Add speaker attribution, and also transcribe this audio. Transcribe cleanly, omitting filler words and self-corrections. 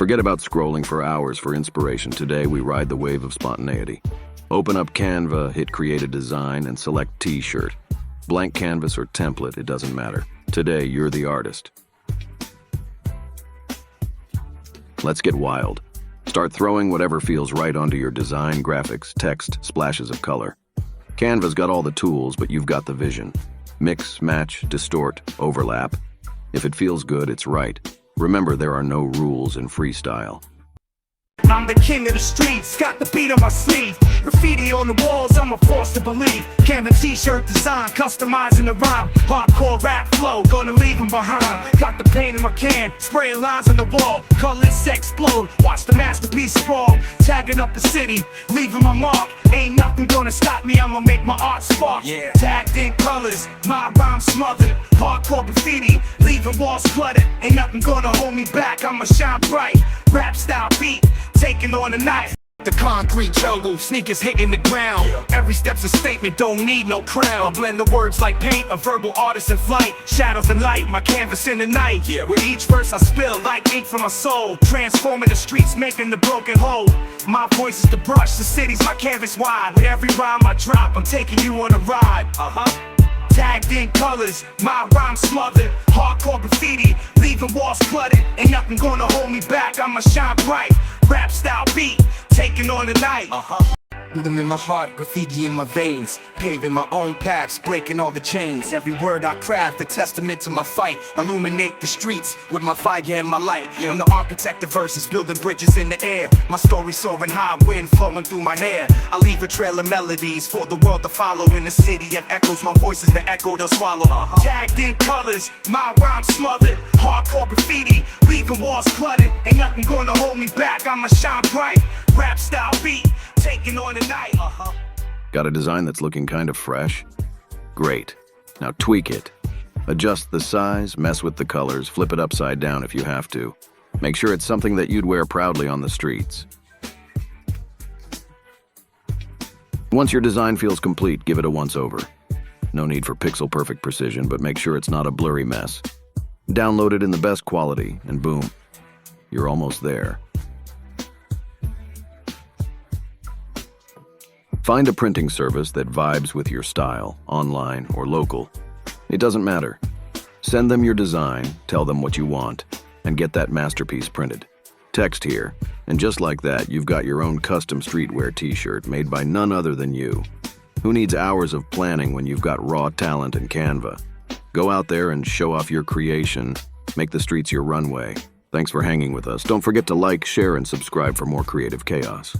Speaker 1: Forget about scrolling for hours for inspiration. Today, we ride the wave of spontaneity. Open up Canva, hit Create a Design, and select T-shirt. Blank canvas or template, it doesn't matter. Today, you're the artist. Let's get wild. Start throwing whatever feels right onto your design, graphics, text, splashes of color. Canva's got all the tools, but you've got the vision. Mix, match, distort, overlap. If it feels good, it's right. Remember, there are no rules in freestyle.
Speaker 2: I'm the king of the streets, got the beat on my sleeve. Graffiti on the walls, I'm a force to believe. Canva t-shirt design, customizing the rhyme. Hardcore rap flow, gonna leave them behind. Got the paint in my can, spraying lines on the wall. Colors explode, watch the masterpiece sprawl. Tagging up the city, leaving my mark. Ain't nothing gonna stop me, I'ma make my art spark. Tagged in colors, my rhyme smothered. Hardcore graffiti, leaving walls cluttered. Ain't nothing gonna hold me back, I'ma shine bright. Rap style beat, taking on the night. The concrete jungle, sneakers hitting the ground. Every step's a statement, don't need no crown. I blend the words like paint, a verbal artist in flight. Shadows and light, my canvas in the night. With each verse I spill like ink from my soul. Transforming the streets, making the broken whole. My voice is the brush, the city's my canvas wide. With every rhyme I drop, I'm taking you on a ride. Tagged in colors, my rhyme smothered. Hardcore graffiti, leaving walls cluttered. Ain't nothing gonna hold me back, I'ma shine bright. Rap style beat, taking on the night. Rhythm in my heart, graffiti in my veins. Paving my own paths, breaking all the chains. Every word I craft, a testament to my fight. Illuminate the streets with my fire and my light. I'm the architect of verses, building bridges in the air. My story soaring high, wind flowing through my hair. I leave a trail of melodies for the world to follow. In the city that echoes, my voice is the echo they'll swallow. Tagged in colors, my rhyme smothered. Hardcore graffiti, leaving walls cluttered. Ain't nothing gonna hold me back, I'ma shine bright. Rap style beat, taking on the night.
Speaker 1: Got a design that's looking kind of fresh? Great. Now tweak it. Adjust the size, mess with the colors, flip it upside down if you have to. Make sure it's something that you'd wear proudly on the streets. Once your design feels complete, give it a once-over. No need for pixel-perfect precision, but make sure it's not a blurry mess. Download it in the best quality, and boom, you're almost there. Find a printing service that vibes with your style, online or local. It doesn't matter. Send them your design, tell them what you want, and get that masterpiece printed. Text here, and just like that, you've got your own custom streetwear t-shirt made by none other than you. Who needs hours of planning when you've got raw talent in Canva? Go out there and show off your creation. Make the streets your runway. Thanks for hanging with us. Don't forget to like, share, and subscribe for more creative chaos.